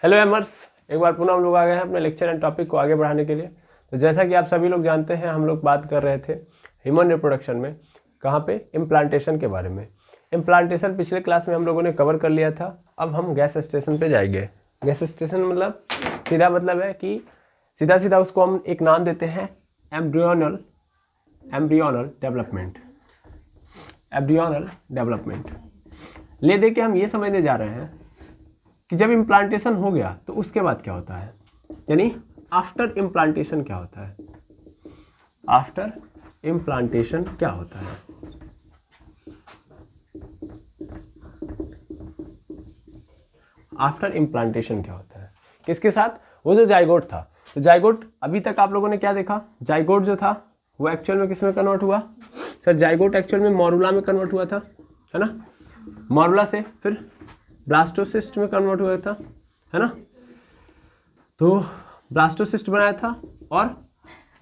Hello एमर्स, एक बार पुनः हम लोग आ गए हैं अपने लेक्चर एंड टॉपिक को आगे बढ़ाने के लिए। तो जैसा कि आप सभी लोग जानते हैं, हम लोग बात कर रहे थे ह्यूमन रिप्रोडक्शन में, कहाँ पे, इम्प्लांटेशन के बारे में। इम्प्लांटेशन पिछले क्लास में हम लोगों ने कवर कर लिया था। अब हम गैस स्टेशन पे जाएंगे। गैस स्टेशन मतलब सीधा मतलब है कि सीधा उसको हम एक नाम देते हैं एम्ब्रियोनल डेवलपमेंट। ले दे के हम ये समझने जा रहे हैं कि जब इम्प्लांटेशन हो गया तो उसके बाद क्या होता है, यानी आफ्टर इम्प्लांटेशन क्या होता है। आफ्टर इम्प्लांटेशन क्या होता है? आफ्टर इम्प्लांटेशन क्या होता है किसके साथ? वो जो जाइगोट था, तो जाइगोट अभी तक आप लोगों ने क्या देखा, जाइगोट जो था वो एक्चुअल में किस में कन्वर्ट हुआ? सर जाइगोट एक्चुअल में मॉरुला में कन्वर्ट हुआ था, है ना। मॉरुला से फिर ब्लास्टोसिस्ट में कन्वर्ट हुआ था, है ना। तो ब्लास्टोसिस्ट बनाया था और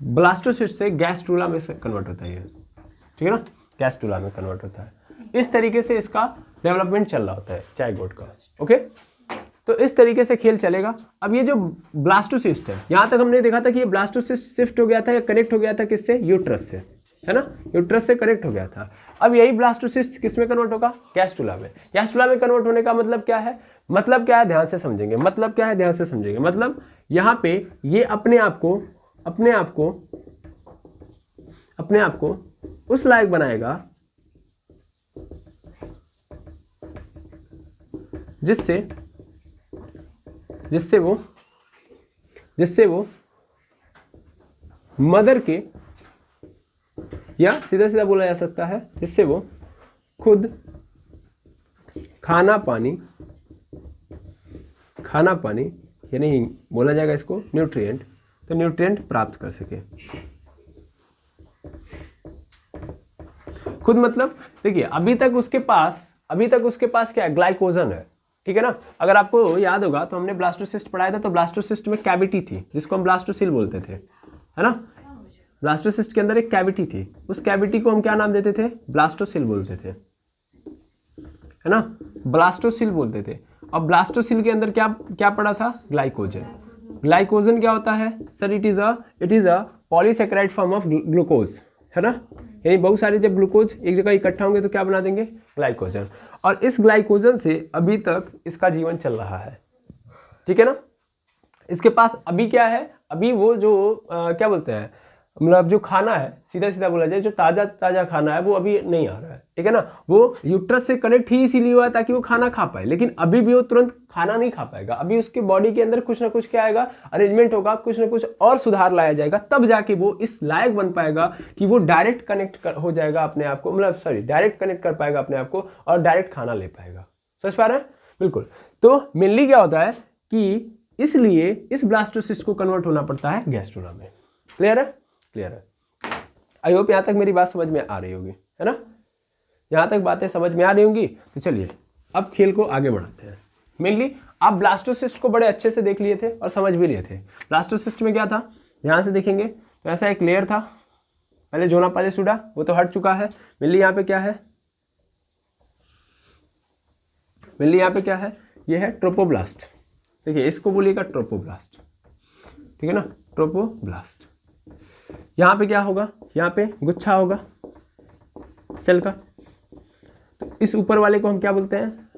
ब्लास्टोसिस्ट से गैस्ट्रुला में कन्वर्ट होता है, ठीक है ना, गैस्ट्रुला में कन्वर्ट होता है। इस तरीके से इसका डेवलपमेंट चल रहा होता है जाइगोट का। ओके, तो इस तरीके से खेल चलेगा। अब ये जो ब्लास्टोसिस्ट है, यहाँ तक हमने देखा था कि ये ब्लास्टोसिस्ट शिफ्ट हो गया था या कनेक्ट हो गया था किससे? यूट्रस से, है ना, यूट्रस से कनेक्ट हो गया था। अब यही ब्लास्टोसिस्ट किस में कन्वर्ट होगा? गैस्ट्रुला में। गैस्ट्रुला में कन्वर्ट होने का मतलब क्या है? मतलब क्या है, ध्यान से समझेंगे। मतलब क्या है, ध्यान से समझेंगे। मतलब यहाँ पे ये अपने आप को उस लायक बनाएगा जिससे वो मदर के, या सीधा बोला जा सकता है जिससे वो खुद खाना पानी यानी बोला जाएगा इसको न्यूट्रिएंट, तो न्यूट्रिएंट प्राप्त कर सके खुद। मतलब देखिए, अभी तक उसके पास क्या है? ग्लाइकोजन है, ठीक है ना। अगर आपको याद होगा तो हमने ब्लास्टोसिस्ट पढ़ाया था, तो ब्लास्टोसिस्ट में कैविटी थी जिसको हम ब्लास्टोसिल बोलते थे, है ना। ब्लास्टोसिस्ट के अंदर एक कैविटी थी, उस कैविटी को हम क्या नाम देते थे? ब्लास्टोसिल बोलते थे, है ना, ब्लास्टोसिल बोलते थे। अब ब्लास्टोसिल के अंदर क्या पड़ा था? ग्लाइकोजन। ग्लाइकोजन क्या होता है sir? It is a polysaccharide form of glucose, है ना। यानी बहुत सारे जब ग्लूकोज एक जगह इकट्ठा होंगे तो क्या बना देंगे? ग्लाइकोजन। और इस ग्लाइकोजन से अभी तक इसका जीवन चल रहा है, ठीक है ना। इसके पास अभी क्या है? अभी वो जो क्या बोलते हैं, मतलब जो खाना है, सीधा बोला जाए, जो ताजा खाना है वो अभी नहीं आ रहा है, ठीक है ना। वो यूट्रस से कनेक्ट ही इसीलिए हुआ है ताकि वो खाना खा पाए, लेकिन अभी भी वो तुरंत खाना नहीं खा पाएगा। अभी उसके बॉडी के अंदर कुछ ना कुछ क्या आएगा? अरेंजमेंट होगा, कुछ ना कुछ और सुधार लाया जाएगा, तब जाके वो इस लायक बन पाएगा कि वो डायरेक्ट कनेक्ट हो जाएगा अपने आप को, मतलब डायरेक्ट कनेक्ट कर पाएगा अपने आप को और डायरेक्ट खाना ले पाएगा। समझ पा रहे हैं? बिल्कुल। तो मेनली क्या होता है कि इसलिए इस ब्लास्टोसिस्ट को कन्वर्ट होना पड़ता है गैस्ट्रुला में। क्लियर है? क्लियर है। आई होप यहाँ तक मेरी बात समझ में आ रही होगी, है ना। यहाँ तक बातें समझ में आ रही होंगी। तो चलिए अब खेल को आगे बढ़ाते हैं। मेनली आप ब्लास्टोसिस्ट को बड़े अच्छे से देख लिए थे और समझ भी लिए थे। ब्लास्टोसिस्ट में क्या था, यहाँ से देखेंगे तो ऐसा एक लेयर था, पहले जोना पॉलीसुडा, वो तो हट चुका है। मेनली यहाँ पे क्या है? मेनली यहाँ पे क्या है? ये है ट्रोपोब्लास्ट। देखिए इसको बोलिएगा ट्रोपोब्लास्ट, ठीक है ना, ट्रोपोब्लास्ट। यहाँ पे क्या होगा? यहाँ पे गुच्छा होगा सेल का। तो इस ऊपर वाले को हम क्या बोलते हैं?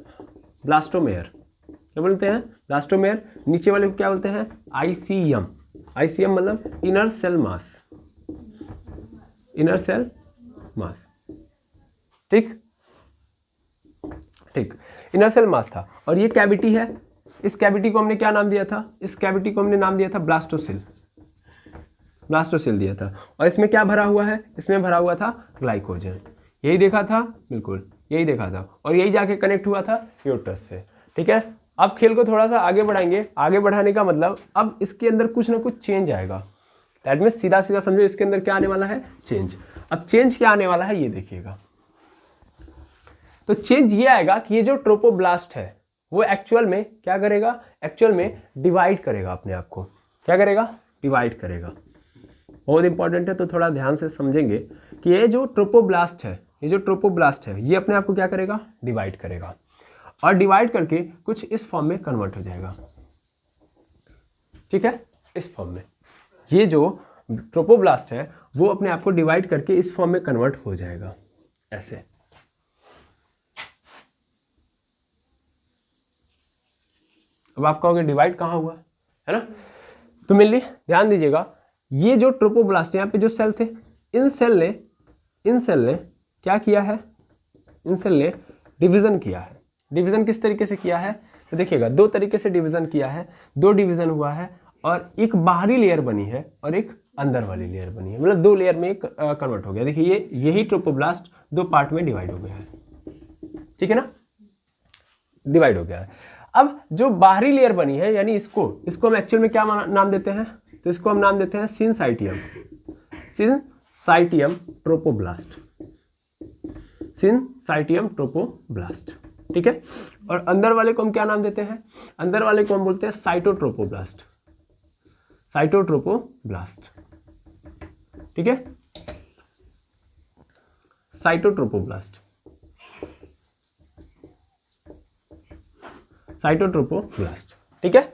ब्लास्टोमेयर। क्या बोलते हैं? ब्लास्टोमेयर। नीचे वाले को क्या बोलते हैं? आईसीएम। आईसीएम मतलब इनर सेल मास। ठीक, इनर सेल मास था। और ये कैविटी है, इस कैविटी को हमने क्या नाम दिया था? इस कैविटी को हमने नाम दिया था ब्लास्टोसिल दिया था। और इसमें क्या भरा हुआ है? इसमें भरा हुआ था ग्लाइकोजन। यही देखा था, बिल्कुल यही देखा था, और यही जाके कनेक्ट हुआ था यूट्रस से, ठीक है। अब खेल को थोड़ा सा आगे बढ़ाएंगे। आगे बढ़ाने का मतलब अब इसके अंदर कुछ ना कुछ चेंज आएगा। दैट मीन्स सीधा समझो, इसके अंदर क्या आने वाला है? चेंज। अब चेंज क्या आने वाला है ये देखिएगा। तो चेंज ये आएगा कि ये जो ट्रोपोब्लास्ट है वो एक्चुअल में क्या करेगा? एक्चुअल में डिवाइड करेगा अपने आप को। क्या करेगा? डिवाइड करेगा। बहुत इंपॉर्टेंट है, तो थोड़ा ध्यान से समझेंगे कि ये जो ट्रोपोब्लास्ट है ये अपने आप को क्या करेगा? डिवाइड करेगा। और डिवाइड करके कुछ इस फॉर्म में कन्वर्ट हो जाएगा। ठीक है, इस फॉर्म में। ये जो ट्रोपोब्लास्ट है वो अपने आप को डिवाइड करके इस फॉर्म में कन्वर्ट हो जाएगा ऐसे। अब आप कहोगे डिवाइड कहाँ हुआ, है ना? तो मेनली ध्यान दीजिएगा, ये जो ट्रोपोब्लास्ट यहाँ पे जो सेल थे, इन सेल ने क्या किया है, इन सेल ने डिवीजन किया है। डिवीजन किस तरीके से किया है तो देखिएगा, दो तरीके से डिवीजन किया है, दो डिवीजन हुआ है और एक बाहरी लेयर बनी है और एक अंदर वाली लेयर बनी है, मतलब दो लेयर में एक कन्वर्ट हो गया। देखिए यही ट्रोपोब्लास्ट दो पार्ट में डिवाइड हो गया है, ठीक है ना, डिवाइड हो गया है। अब जो बाहरी लेयर बनी है यानी इसको हम एक्चुअल में क्या नाम देते हैं, तो इसको हम नाम देते हैं सिनसाइटियम ट्रोपोब्लास्ट, सिनसाइटियम ट्रोपोब्लास्ट, ठीक है। और अंदर वाले को हम क्या नाम देते हैं, अंदर वाले को हम बोलते हैं साइटोट्रोपोब्लास्ट, ठीक है, साइटोट्रोपोब्लास्ट, ठीक है।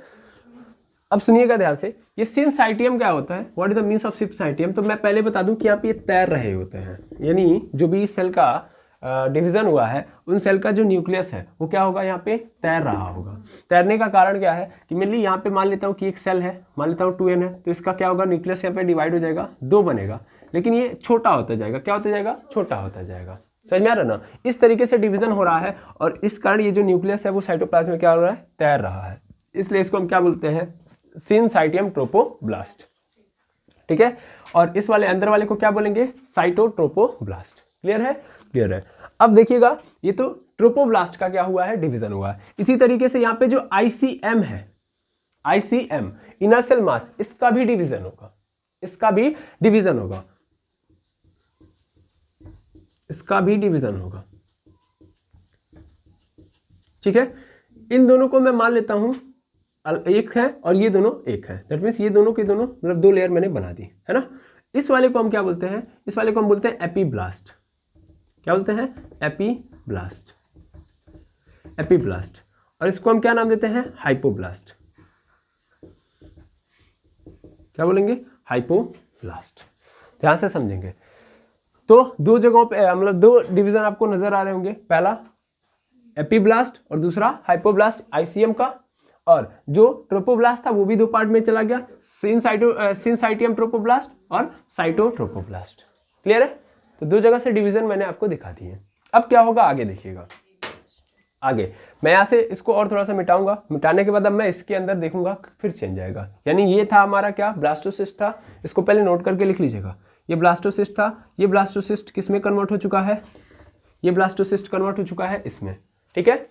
अब सुनिएगा ध्यान से, ये सिनसाइटियम क्या होता है, what is the means of syncytium. तो मैं पहले बता दूं कि यहाँ पे ये तैर रहे होते हैं, यानी जो भी सेल का डिवीजन हुआ है उन सेल का जो न्यूक्लियस है वो क्या होगा, यहाँ पे तैर रहा होगा। तैरने का कारण क्या है कि मेनली यहाँ पे मान लेता हूँ कि एक सेल है, मान लेता हूँ 2n है, तो इसका क्या होगा, न्यूक्लियस यहाँ पे डिवाइड हो जाएगा, दो बनेगा, लेकिन ये छोटा होता जाएगा, क्या होता जाएगा, छोटा होता जाएगा। समझ में आ रहा ना, इस तरीके से डिवीजन हो रहा है और इस कारण ये जो न्यूक्लियस है वो साइटोप्लाज्म में क्या हो रहा है, तैर रहा है, इसलिए इसको हम क्या बोलते हैं, सिनसाइटियम ट्रोपोब्लास्ट, ठीक है। और इस वाले अंदर वाले को क्या बोलेंगे, साइटोट्रोपोब्लास्ट। क्लियर है, क्लियर है। अब देखिएगा, ये तो ट्रोपोब्लास्ट का क्या हुआ है, डिवीजन हुआ है। इसी तरीके से यहाँ पे जो आईसीएम है, आईसीएम इनर सेल मास, इसका भी डिवीजन होगा, इसका भी डिवीजन होगा, इसका भी डिवीजन होगा, ठीक है। इन दोनों को मैं मान लेता हूं एक है और ये दोनों एक है, दैट मीन्स ये दोनों के दोनों मतलब दो लेयर मैंने बना दी, है ना। इस वाले को हम क्या बोलते हैं, इस वाले को हम बोलते हैं एपीब्लास्ट। क्या बोलते हैं, एपीब्लास्ट, एपीब्लास्ट। और इसको हम क्या नाम देते हैं, हाइपोब्लास्ट। क्या बोलेंगे, हाइपोब्लास्ट। ध्यान से समझेंगे। तो दो जगहों पे मतलब दो डिवीजन आपको नजर आ रहे होंगे, पहला एपीब्लास्ट और दूसरा हाइपोब्लास्ट आईसीएम का, और जो ट्रोपोब्लास्ट था वो भी दो पार्ट में चला गया, सिनसाइटियम ट्रोपोब्लास्ट और साइटोट्रोपोब्लास्ट। क्लियर है, तो दो जगह से डिवीजन मैंने आपको दिखा दी है। अब क्या होगा आगे देखिएगा, आगे मैं यहाँ से इसको और थोड़ा सा मिटाऊंगा, मिटाने के बाद अब मैं इसके अंदर देखूंगा फिर चेंज आएगा। यानी ये था हमारा क्या, ब्लास्टोसिस्ट था, इसको पहले नोट करके लिख लीजिएगा, ये ब्लास्टोसिस्ट था, ये ब्लास्टोसिस्ट किस में कन्वर्ट हो चुका है, ये ब्लास्टोसिस्ट कन्वर्ट हो चुका है इसमें, ठीक है।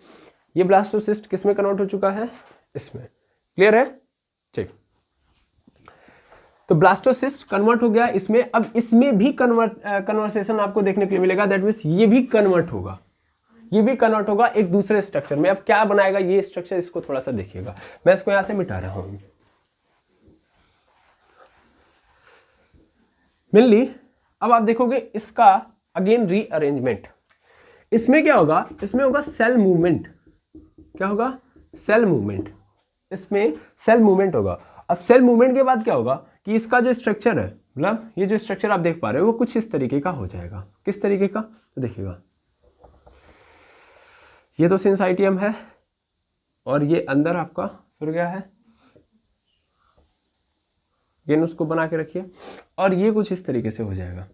ये ब्लास्टोसिस्ट किस में कन्वर्ट हो चुका है, इसमें। क्लियर है, ठीक। तो ब्लास्टोसिस्ट कन्वर्ट हो गया इसमें। अब इसमें भी कन्वर्सेशन आपको देखने के लिए मिलेगा, दैट मीन्स ये भी कन्वर्ट होगा, ये भी कन्वर्ट होगा एक दूसरे स्ट्रक्चर में। अब क्या बनाएगा ये स्ट्रक्चर, इसको थोड़ा सा देखिएगा, मैं इसको यहां से मिटा रहा हूं। मेनली अब आप देखोगे इसका अगेन रीअरेंजमेंट, इसमें क्या होगा, इसमें होगा सेल मूवमेंट। क्या होगा, सेल मूवमेंट, इसमें सेल मूवमेंट होगा। अब सेल मूवमेंट के बाद क्या होगा कि इसका जो स्ट्रक्चर है, मतलब ये जो स्ट्रक्चर आप देख पा रहे हो वो कुछ इस तरीके का हो जाएगा। किस तरीके का, तो देखिएगा, ये तो सिनसाइटियम है और ये अंदर आपका फिर गया है, ये उसको बना के रखिए, और ये कुछ इस तरीके से हो जाएगा।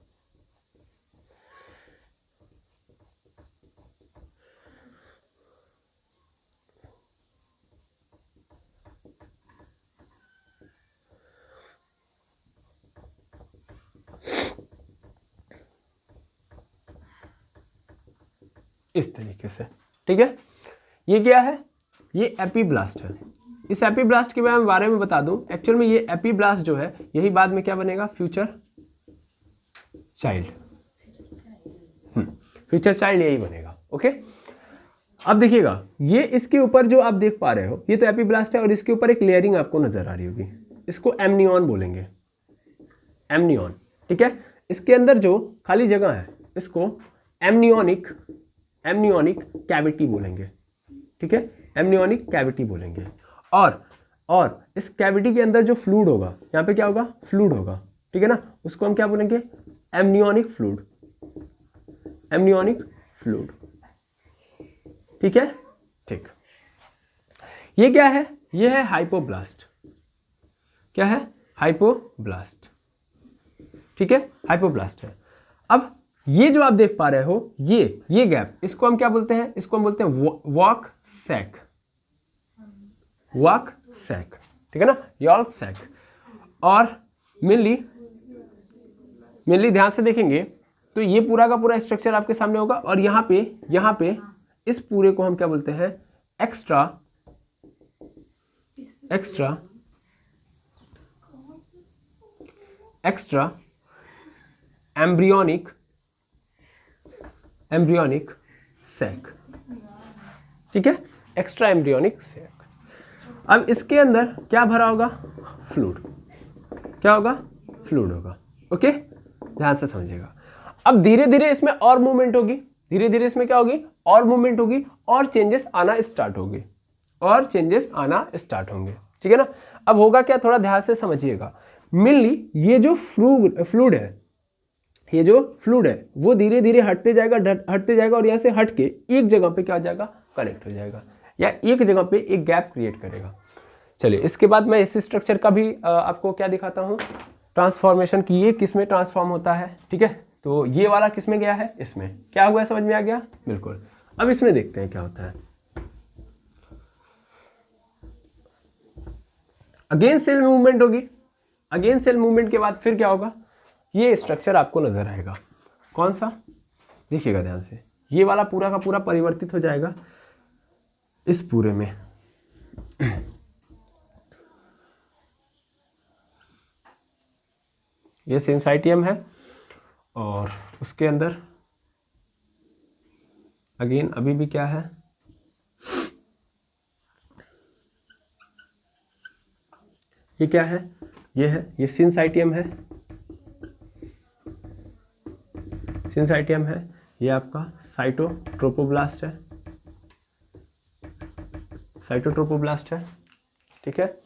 इस तरीके से, ठीक है। ये क्या है, ये एपीब्लास्ट है। इस एपीब्लास्ट के बारे में बता दूं, एक्चुअल में ये एपीब्लास्ट जो है यही बाद में क्या बनेगा, फ्यूचर चाइल्ड, फ्यूचर चाइल्ड यही बनेगा, ओके। अब देखिएगा, ये इसके ऊपर जो आप देख पा रहे हो ये तो एपीब्लास्ट है और इसके ऊपर एक लेयरिंग आपको नजर आ रही होगी, इसको एमनियन बोलेंगे, एमनियन, ठीक है। इसके अंदर जो खाली जगह है इसको एमनियोनिक कैविटी बोलेंगे, ठीक है, एमनियोनिक कैविटी बोलेंगे। और और इस कैविटी के अंदर जो फ्लूइड होगा, यहाँ पे क्या होगा, फ्लूइड होगा, ठीक है ना, उसको हम क्या बोलेंगे, एमनियोनिक फ्लूइड, एमनियोनिक फ्लूइड, ठीक है, ठीक। ये क्या है, ये है हाइपोब्लास्ट, क्या है, हाइपोब्लास्ट, ठीक है, हाइपोब्लास्ट है। अब ये जो आप देख पा रहे हो, ये गैप, इसको हम क्या बोलते हैं, इसको हम बोलते हैं वॉक सैक, वॉक सैक, ठीक है ना, यॉर्क सैक। और मेनली ध्यान से देखेंगे तो ये पूरा का पूरा स्ट्रक्चर आपके सामने होगा, और यहाँ पे इस पूरे को हम क्या बोलते हैं, एक्स्ट्रा एम्ब्रियोनिक सैक, ठीक है, एक्स्ट्रा एम्ब्रियोनिक सैक। अब इसके अंदर क्या भरा होगा, फ्लूइड, क्या होगा, फ्लूइड होगा, ओके, ध्यान से समझिएगा। अब धीरे धीरे इसमें और मूवमेंट होगी, धीरे धीरे इसमें क्या होगी, और मूवमेंट होगी, और चेंजेस आना स्टार्ट होगी, और चेंजेस आना स्टार्ट होंगे, ठीक है ना। अब होगा क्या, थोड़ा ध्यान से समझिएगा। मेनली ये जो फ्लूइड है, ये जो फ्लूइड है वो धीरे धीरे हटते जाएगा और यहाँ से हट के एक जगह पे क्या हो जाएगा, कनेक्ट हो जाएगा, या एक जगह पे एक गैप क्रिएट करेगा। चलिए इसके बाद मैं इस स्ट्रक्चर का भी आपको क्या दिखाता हूँ, ट्रांसफॉर्मेशन की, ये किस में ट्रांसफॉर्म होता है, ठीक है। तो ये वाला किस में गया है, इसमें क्या हुआ है, समझ में आ गया, बिल्कुल। अब इसमें देखते हैं क्या होता है। अगेन सेल मूवमेंट होगी, अगेन सेल मूवमेंट के बाद फिर क्या होगा, ये स्ट्रक्चर आपको नजर आएगा, कौन सा, देखिएगा ध्यान से, ये वाला पूरा का पूरा परिवर्तित हो जाएगा इस पूरे में। ये सिंसाइटियम है, और उसके अंदर अगेन अभी भी क्या है, ये क्या है, ये है, ये सिंसाइटियम है, सिंसाइटियम है, ये आपका साइटोट्रोपोब्लास्ट है, साइटोट्रोपोब्लास्ट है, ठीक है।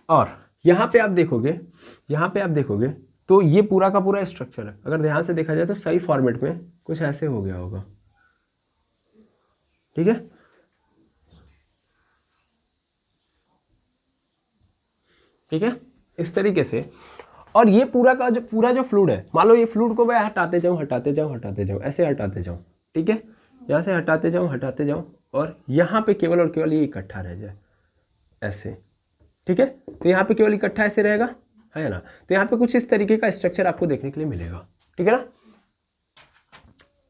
और यहाँ पे आप देखोगे, यहाँ पे आप देखोगे तो ये पूरा का पूरा स्ट्रक्चर है, अगर ध्यान से देखा जाए तो सही फॉर्मेट में कुछ ऐसे हो गया होगा, ठीक है, ठीक है, इस तरीके से। और ये पूरा जो फ्लूइड है, मान लो ये फ्लूइड को मैं हटाते जाऊं ऐसे हटाते जाऊं, ठीक है, यहाँ से हटाते जाऊं और यहाँ पे केवल और केवल ये इकट्ठा रह जाए ऐसे, ठीक है। तो यहाँ पे केवल इकट्ठा ऐसे रहेगा, है ना। तो यहाँ पे कुछ इस तरीके का स्ट्रक्चर आपको देखने के लिए मिलेगा, ठीक है ना,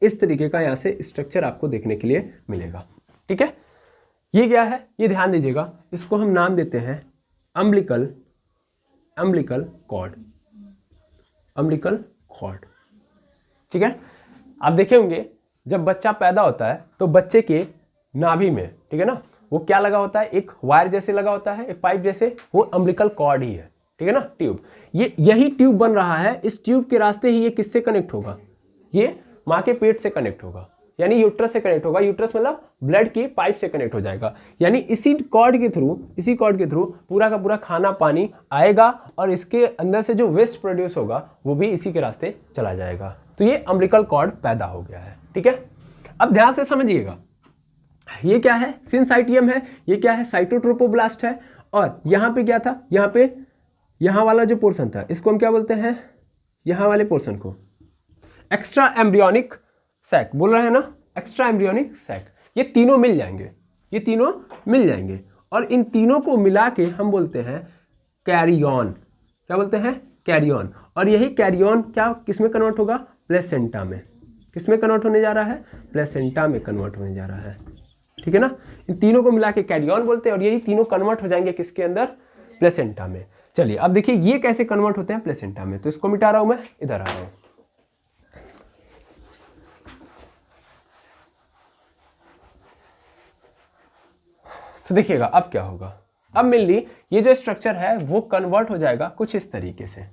इस तरीके का यहाँ से स्ट्रक्चर आपको देखने के लिए मिलेगा, ठीक है। ये क्या है, ये ध्यान दीजिएगा, इसको हम नाम देते हैं अम्बिलिकल कॉर्ड, अम्बिलिकल कॉर्ड, ठीक है। आप देखे होंगे जब बच्चा पैदा होता है तो बच्चे के नाभि में, ठीक है ना, वो क्या लगा होता है, एक वायर जैसे लगा होता है, एक पाइप जैसे, वो अम्बिलिकल कॉर्ड ही है, ठीक है ना, ट्यूब। यही ट्यूब बन रहा है, इस ट्यूब के रास्ते ही ये किससे कनेक्ट होगा, ये माँ के पेट से कनेक्ट होगा, यानी यूट्रस से कनेक्ट होगा, यूट्रस मतलब ब्लड की पाइप से कनेक्ट हो जाएगा, यानी इसी कॉर्ड के थ्रू पूरा का पूरा खाना पानी आएगा, और इसके अंदर से जो वेस्ट प्रोड्यूस होगा वो भी इसी के रास्ते चला जाएगा। तो ये अम्बिलिकल कॉर्ड पैदा हो गया है, ठीक है। अब ध्यान से समझिएगा, ये क्या है, सिंसाइटियम है, ये क्या है, साइटोट्रोपोब्लास्ट है, और यहाँ पे क्या था, यहाँ वाला जो पोर्शन था इसको हम क्या बोलते हैं, यहाँ वाले पोर्शन को एक्स्ट्रा एम्ब्रियोनिक सैक बोल रहे हैं ना, एक्स्ट्रा एम्ब्रियोनिक सैक। ये तीनों मिल जाएंगे, और इन तीनों को मिला के हम बोलते हैं कैरियन, क्या बोलते हैं, कैरियन। और यही कैरियन क्या किसमें कन्वर्ट होगा, प्लेसेंटा में, किसमें कन्वर्ट होने जा रहा है, प्लेसेंटा में कन्वर्ट होने जा रहा है, ठीक है ना। इन तीनों को मिला के कैरियन बोलते हैं, और यही तीनों कन्वर्ट हो जाएंगे किसके अंदर, प्लेसेंटा में। चलिए अब देखिए ये कैसे कन्वर्ट होते हैं प्लेसेंटा में, तो इसको मिटा रहा हूं मैं, इधर आ रहा हूं। तो देखिएगा अब क्या होगा, अब मेनली ये जो स्ट्रक्चर है वो कन्वर्ट हो जाएगा कुछ इस तरीके से,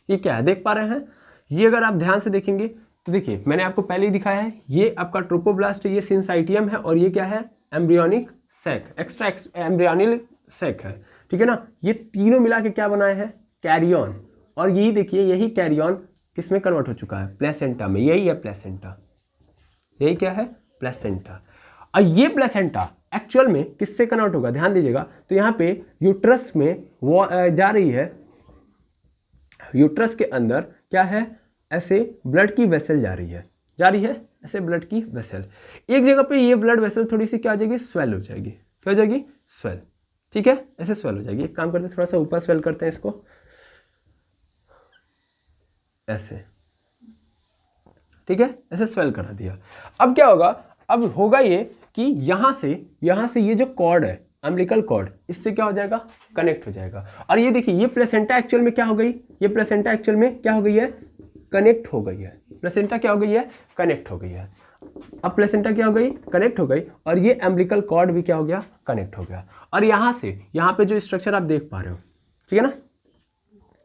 ये क्या है देख पा रहे हैं? ये अगर आप ध्यान से देखेंगे तो देखिए मैंने आपको पहले ही दिखाया है, ये आपका ट्रोपोब्लास्ट है, ये सिंसाइटियम है, और ये क्या है embryonic sac, extra embryonic sac है, ठीक है ना। ये तीनों मिला के क्या बनाए हैं कैरियन, और यही देखिए यही कैरियन किसमें कन्वर्ट हो चुका है प्लेसेंटा में, यही है प्लेसेंटा, यही क्या है प्लेसेंटा। और ये प्लेसेंटा एक्चुअल में किससे कन्वर्ट होगा ध्यान दीजिएगा, तो यहाँ पे यूट्रस में वो जा रही है, यूट्रस के अंदर क्या है ऐसे ब्लड की वेसल जा रही है ऐसे ब्लड की वेसल, एक जगह पे ये ब्लड वेसल थोड़ी सी क्या हो जाएगी स्वेल हो जाएगी, क्या हो जाएगी स्वेल, ठीक है ऐसे स्वेल हो जाएगी। एक काम करते हैं थोड़ा सा ऊपर स्वेल करते हैं इसको ऐसे, ठीक है ऐसे स्वेल करा दिया। अब क्या होगा, अब होगा ये कि यहाँ से ये जो कॉर्ड है अम्बिलिकल कॉर्ड, इससे क्या हो जाएगा कनेक्ट हो जाएगा। और ये देखिए ये प्लेसेंटा एक्चुअल में क्या हो गई, ये प्लेसेंटा एक्चुअल में क्या हो गई है कनेक्ट हो गई है, प्लेसेंटा क्या हो गई है कनेक्ट हो गई है। अब प्लेसेंटा क्या हो गई कनेक्ट हो गई, और ये अम्बिलिकल कॉर्ड भी क्या हो गया कनेक्ट हो गया। और यहाँ पे जो स्ट्रक्चर आप देख पा रहे हो, ठीक है ना,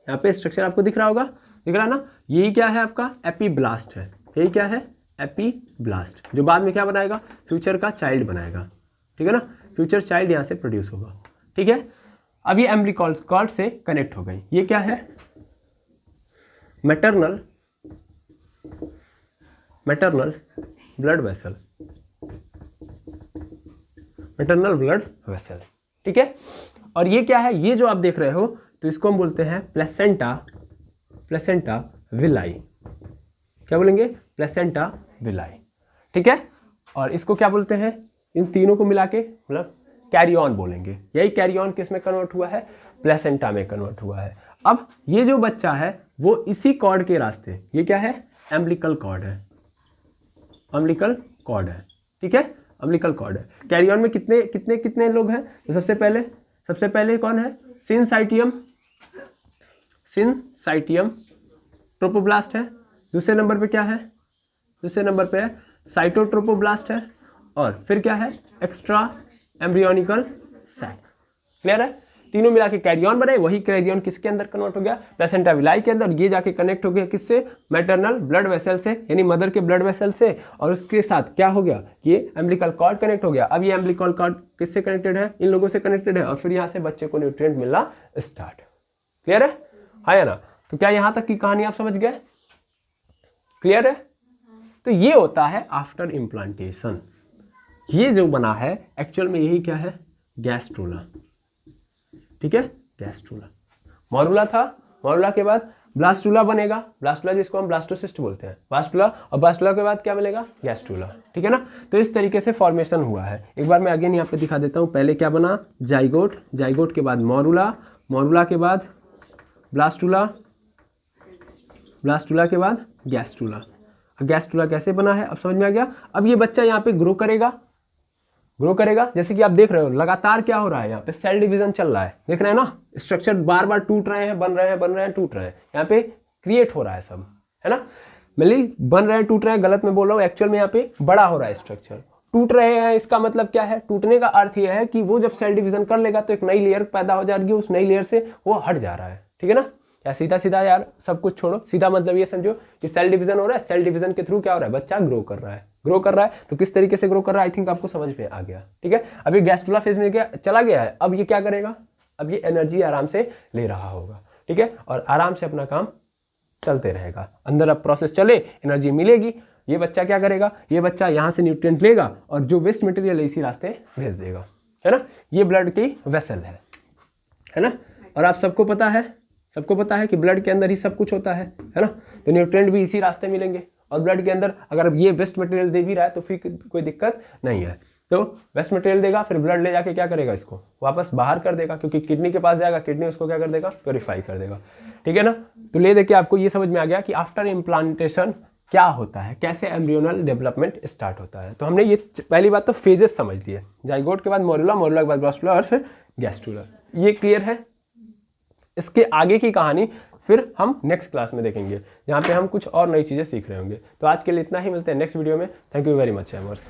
यहाँ पे स्ट्रक्चर आपको दिख रहा होगा, दिख रहा है ना, यही क्या है आपका एपीब्लास्ट है, यही क्या है एपीब्लास्ट, जो बाद में क्या बनाएगा फ्यूचर का चाइल्ड बनाएगा, ठीक है ना, फ्यूचर चाइल्ड यहाँ से प्रोड्यूस होगा, ठीक है। अब ये एम्बिलिकल कॉर्ड से कनेक्ट हो गई, ये क्या है maternal blood vessel, maternal blood vessel, ठीक है। और ये क्या है, ये जो आप देख रहे हो तो इसको हम बोलते हैं प्लेसेंटा विलाई, क्या बोलेंगे प्लेसेंटा विलाई, ठीक है। और इसको क्या बोलते हैं, इन तीनों को मिला के मतलब कैरियन बोलेंगे। यही कैरियन किस में कन्वर्ट हुआ है प्लेसेंटा में कन्वर्ट हुआ है। अब ये जो बच्चा है वो इसी कॉर्ड के रास्ते, ये क्या है अम्बिलिकल कॉर्ड है, अम्बिलिकल कॉर्ड है, ठीक है अम्बिलिकल कॉर्ड है। कैरियन में कितने कितने कितने लोग हैं, तो सबसे पहले कौन है सिंसाइटियम ट्रोपोब्लास्ट है, दूसरे नंबर पे क्या है, दूसरे नंबर पे है साइटोट्रोपोब्लास्ट है, और फिर क्या है एक्स्ट्रा एम्ब्रियोनिकल सैक, क्लियर है। तीनों मिला के कैरियन बने, वही कैरियन किसके अंदर कन्वर्ट हो गया प्लेसेंटा विलाई के अंदर, ये जाके कनेक्ट हो गया किससे मैटरनल ब्लड वेसल से, यानी मदर के ब्लड वेसल से, और उसके साथ क्या हो गया ये एम्बिलिकल कॉर्ड कनेक्ट हो गया। अब ये एम्बिलिकल कॉर्ड किससे कनेक्टेड है, इन लोगों से कनेक्टेड है, और फिर यहाँ से बच्चे को न्यूट्रिएंट मिलना स्टार्ट, क्लियर है, हाँ या ना। तो क्या यहाँ तक की कहानी आप समझ गए, क्लियर है। तो ये होता है आफ्टर इम्प्लांटेशन, ये जो बना है एक्चुअल में यही क्या है गैस्ट्रूला, ठीक है गैस्ट्रूला। मॉरुला था, मॉरुला के बाद ब्लास्टूला बनेगा, ब्लास्टूला जिसको हम ब्लास्टोसिस्ट बोलते हैं, ब्लास्टूला, और ब्लास्टूला के बाद क्या मिलेगा गैस्ट्रूला, ठीक है ना। तो इस तरीके से फॉर्मेशन हुआ है। एक बार मैं अगेन यहाँ पे दिखा देता हूँ, पहले क्या बना जाइगोट, जाइगोट के बाद मॉरुला, मॉरुला के बाद ब्लास्टूला, ब्लास्टूला के बाद गैस्ट्रूला। गैस्ट्रूला कैसे बना है अब समझ में आ गया। अब ये बच्चा यहाँ पे ग्रो करेगा, जैसे कि आप देख रहे हो लगातार क्या हो रहा है, यहाँ पे सेल डिवीजन चल रहा है, देख रहे हैं ना, स्ट्रक्चर बार बार टूट रहे हैं, बन रहे हैं टूट रहे हैं, यहाँ पे क्रिएट हो रहा है सब, है ना, मतलब बन रहे हैं टूट रहे हैं, गलत में बोल रहा हूँ, एक्चुअल में यहाँ पे बड़ा हो रहा है स्ट्रक्चर, टूट रहे हैं, इसका मतलब क्या है, टूटने का अर्थ यह है कि वो जब सेल डिवीजन कर लेगा तो एक नई लेयर पैदा हो जाएगी, उस नई लेयर से वो हट जा रहा है, ठीक है ना। या सीधा सीधा यार सब कुछ छोड़ो, सीधा मतलब ये समझो कि सेल डिवीजन हो रहा है, सेल डिवीजन के थ्रू क्या हो रहा है बच्चा ग्रो कर रहा है, तो किस तरीके से ग्रो कर रहा है आई थिंक आपको समझ में आ गया, ठीक है। अभी गैस्ट्रूला फेज में चला गया है, अब ये क्या करेगा, अब ये एनर्जी आराम से ले रहा होगा, ठीक है, और आराम से अपना काम चलते रहेगा, अंदर अब प्रोसेस चले, एनर्जी मिलेगी, ये बच्चा क्या करेगा, ये बच्चा यहाँ से न्यूट्रिएंट लेगा और जो वेस्ट मटेरियल है इसी रास्ते भेज देगा, है ना। ये ब्लड की वेसल है ना। और आप सबको पता है कि ब्लड के अंदर ही सब कुछ होता है ना, तो न्यूट्रिएंट भी इसी रास्ते मिलेंगे, और ब्लड के अंदर अगर ये वेस्ट मटेरियल दे भी रहा है तो फिर कोई दिक्कत नहीं है, तो वेस्ट मटेरियल देगा, फिर ब्लड ले जाके क्या करेगा, इसको वापस बाहर कर देगा, क्योंकि किडनी के पास जाएगा, किडनी उसको क्या कर देगा, प्योरीफाई कर देगा, ठीक है ना। तो ले देखिए आपको ये समझ में आ गया कि आफ्टर इम्प्लांटेशन क्या होता है, कैसे एम्ब्रियोनल डेवलपमेंट स्टार्ट होता है। तो हमने ये पहली बात तो फेजेस समझ लिए, जाइगोट के बाद मोरुला, मोरुला के बाद ब्लास्टूला और फिर गैस्ट्रूला, ये क्लियर है। इसके आगे की कहानी फिर हम नेक्स्ट क्लास में देखेंगे, जहाँ पे हम कुछ और नई चीज़ें सीख रहे होंगे। तो आज के लिए इतना ही, मिलते हैं नेक्स्ट वीडियो में। Thank you very much एमर्स।